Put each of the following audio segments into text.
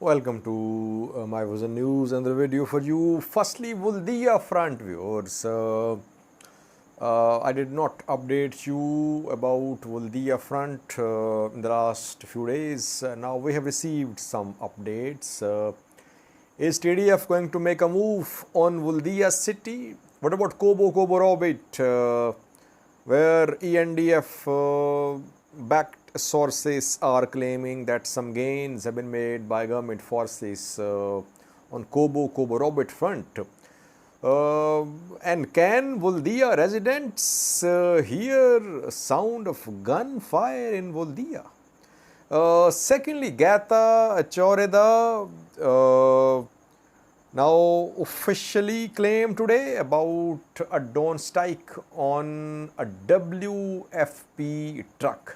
Welcome to my Vision News and the video for you. Firstly, Woldia front viewers. I did not update you about Woldia front in the last few days. Now we have received some updates. Is TDF going to make a move on Woldia city? What about Kobo, Arbit, where ENDF backed sources are claiming that some gains have been made by government forces on Kobo, Arbit front? And can Woldia residents hear sound of gunfire in Woldia? Secondly, Gatha Choreda now officially claimed today about a drone strike on a WFP truck.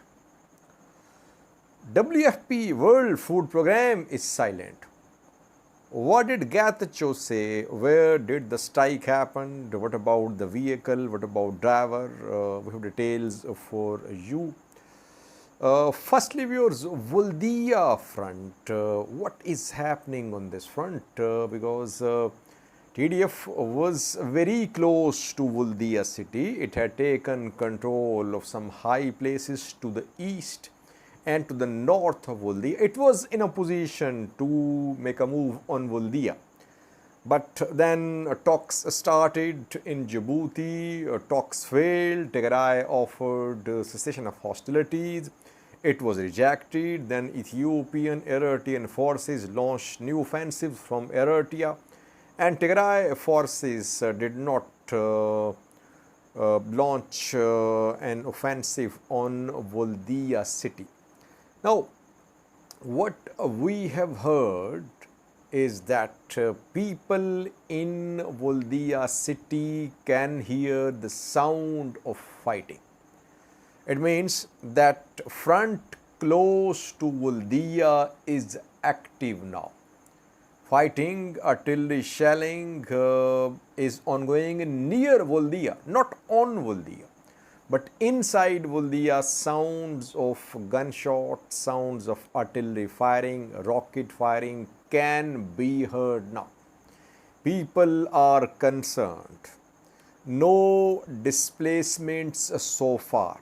WFP World Food Program is silent. What did Gathacho say? Where did the strike happen? What about the vehicle? What about driver? We have details for you. Firstly, viewers, Woldia front. What is happening on this front? Because TDF was very close to Woldia city. It had taken control of some high places to the east and to the north of Woldia. It was in a position to make a move on Woldia. But then talks started in Djibouti, talks failed, Tigray offered cessation of hostilities. It was rejected. Then Ethiopian Eritrean forces launched new offensives from Eritrea, and Tigray forces did not launch an offensive on Woldia city. Now, what we have heard is that people in Woldia city can hear the sound of fighting. It means that front close to Woldia is active now. Fighting, artillery shelling is ongoing near Woldia, not on Woldia. But inside Woldia, sounds of gunshots, sounds of artillery firing, rocket firing can be heard now. People are concerned. No displacements so far.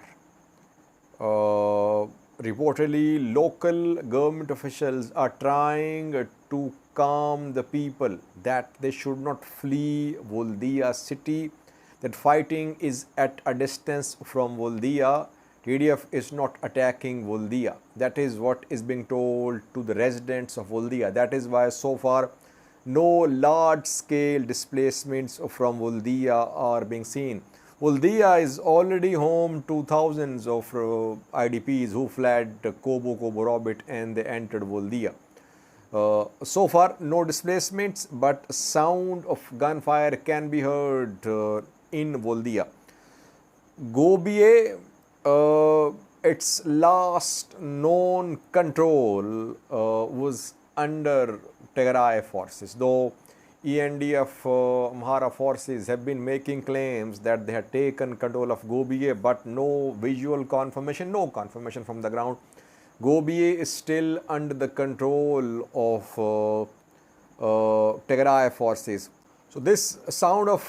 Reportedly, local government officials are trying to calm the people that they should not flee Woldia city, that fighting is at a distance from Woldia. TDF is not attacking Woldia. That is what is being told to the residents of Woldia. That is why so far no large scale displacements from Woldia are being seen. Woldia is already home to thousands of IDPs who fled Kobo, Arbit, and they entered Woldia. So far, no displacements, but sound of gunfire can be heard in Woldia. Gobi, its last known control was under Tigray forces, though ENDF Amhara forces have been making claims that they had taken control of Gobi, but no visual confirmation, no confirmation from the ground. Gobi is still under the control of Tigray forces. So this sound of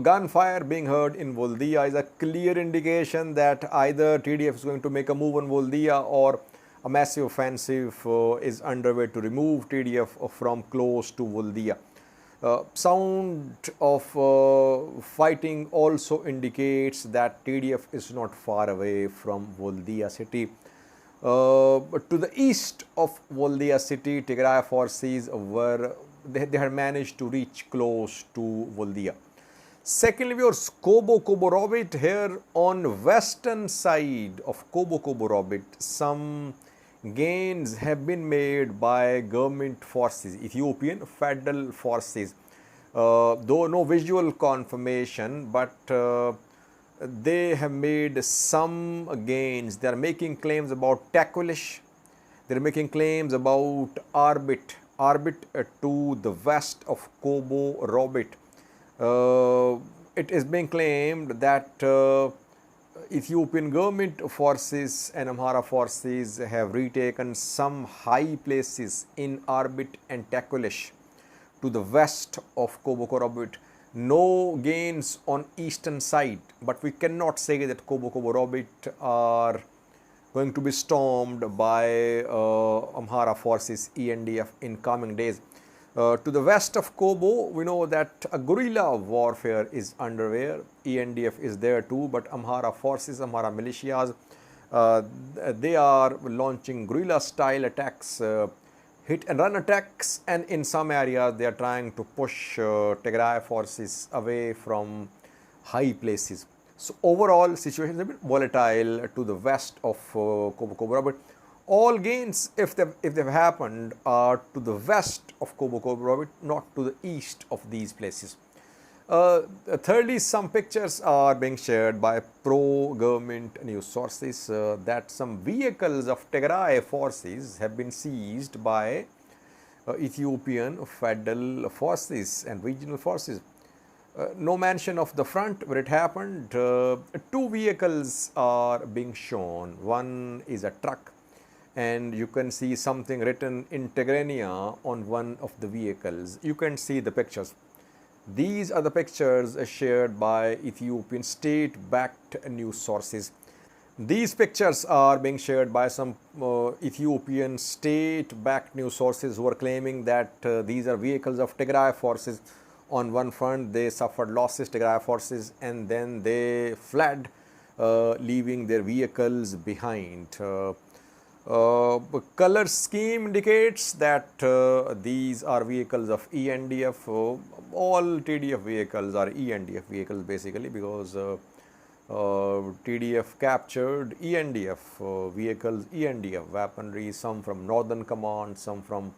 gunfire being heard in Woldia is a clear indication that either TDF is going to make a move on Woldia or a massive offensive is underway to remove TDF from close to Woldia. Sound of fighting also indicates that TDF is not far away from Woldia city. But to the east of Woldia city, Tigray forces they had managed to reach close to Woldia. Secondly, we are Kobo, Arbit here on western side of Kobo, Arbit. Some gains have been made by government forces, Ethiopian federal forces, though no visual confirmation, but they have made some gains. They are making claims about Takulish. They are making claims about Arbit to the west of Kobo, Arbit. It is being claimed that Ethiopian government forces and Amhara forces have retaken some high places in Arbit and Takulish to the west of Kobo Robit. No gains on eastern side, but we cannot say that Kobo Robit are going to be stormed by Amhara forces ENDF in coming days. To the west of Kobo, we know that a guerrilla warfare is underway. ENDF is there too, but Amhara forces, Amhara militias, they are launching guerrilla style attacks, hit and run attacks, and in some areas they are trying to push Tigray forces away from high places. So overall situation is a bit volatile to the west of Kobo, but all gains, if they've happened, are to the west of Kobo, not to the east of these places. Thirdly, some pictures are being shared by pro-government news sources that some vehicles of Tigray forces have been seized by Ethiopian federal forces and regional forces. No mention of the front where it happened. Two vehicles are being shown. One is a truck, and you can see something written in Tigrania on one of the vehicles. You can see the pictures. These are the pictures shared by Ethiopian state-backed news sources. These pictures are being shared by some Ethiopian state-backed news sources who are claiming that these are vehicles of Tigray forces. On one front, they suffered losses, Tigray forces, and then they fled, leaving their vehicles behind. Color scheme indicates that these are vehicles of ENDF. All TDF vehicles are ENDF vehicles basically, because TDF captured ENDF vehicles, ENDF weaponry, some from Northern Command, some from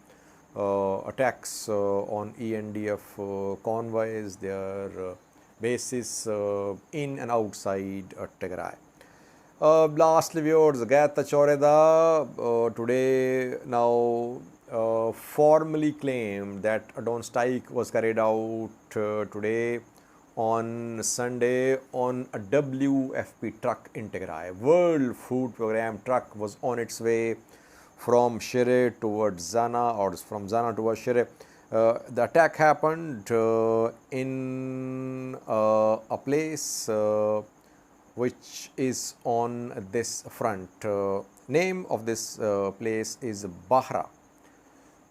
attacks on ENDF convoys, their bases in and outside Tigray. Lastly, viewers, Gata Choreda today now formally claimed that a drone strike was carried out today on Sunday on a WFP truck in Tigray. World Food Program truck was on its way from Shire towards Zana, or from Zana towards Shire. The attack happened in a place which is on this front. Name of this place is Bahra.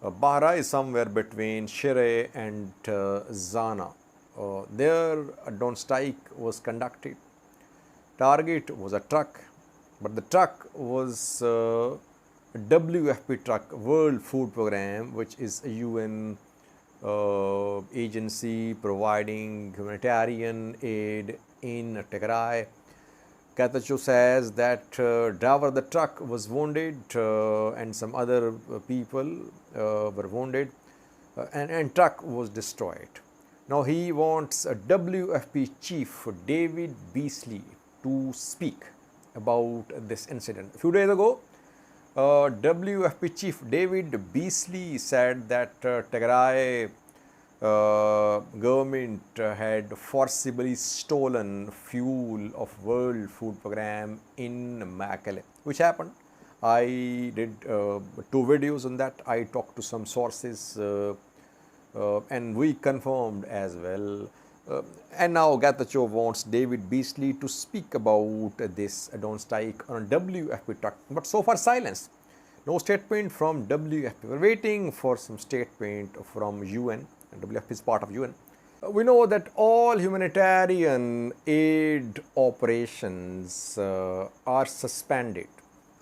Bahra is somewhere between Shire and Zana. There a drone strike was conducted. Target was a truck, but the truck was a WFP truck, World Food Program, which is a UN agency providing humanitarian aid in Tigray. Katachu says that driver of the truck was wounded and some other people were wounded, and truck was destroyed. Now he wants a WFP chief, David Beasley, to speak about this incident. A few days ago, WFP chief David Beasley said that Tigray government had forcibly stolen fuel of World Food Program in Mekelle, which happened. I did 2 videos on that. I talked to some sources and we confirmed as well. And now Gatacho wants David Beasley to speak about this drone strike on WFP truck, but so far silence. No statement from WFP. We're waiting for some statement from UN. And WFP is part of UN. We know that all humanitarian aid operations are suspended.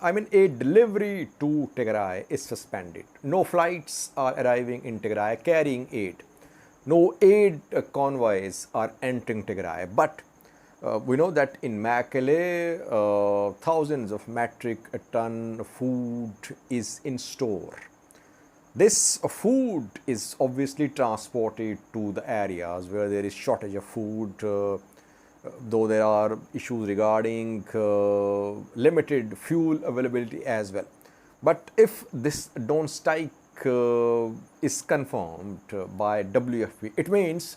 I mean, aid delivery to Tigray is suspended. No flights are arriving in Tigray carrying aid. No aid convoys are entering Tigray. But we know that in Mekelle, thousands of metric ton food is in store. This food is obviously transported to the areas where there is shortage of food, though there are issues regarding limited fuel availability as well. But if this drone strike is confirmed by WFP, it means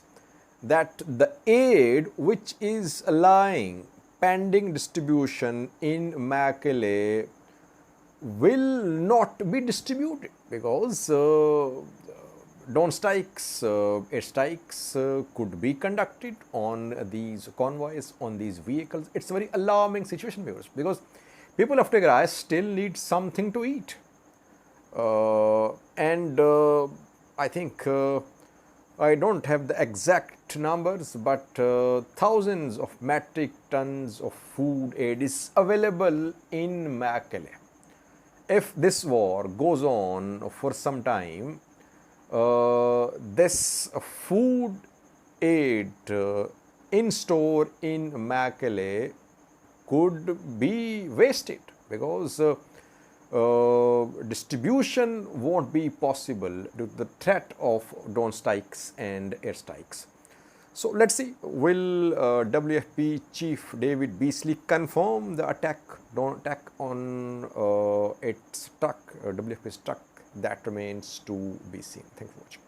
that the aid which is lying pending distribution in Mekelle will not be distributed, because drone strikes, airstrikes could be conducted on these convoys, on these vehicles. It's a very alarming situation, viewers, because people of Tigray still need something to eat. And I think I don't have the exact numbers, but thousands of metric tons of food aid is available in Mekelle. If this war goes on for some time, this food aid in store in Mekelle could be wasted, because distribution won't be possible due to the threat of drone strikes and airstrikes. So let's see, will WFP Chief David Beasley confirm the drone attack on its truck, WFP's truck? That remains to be seen. Thanks for watching.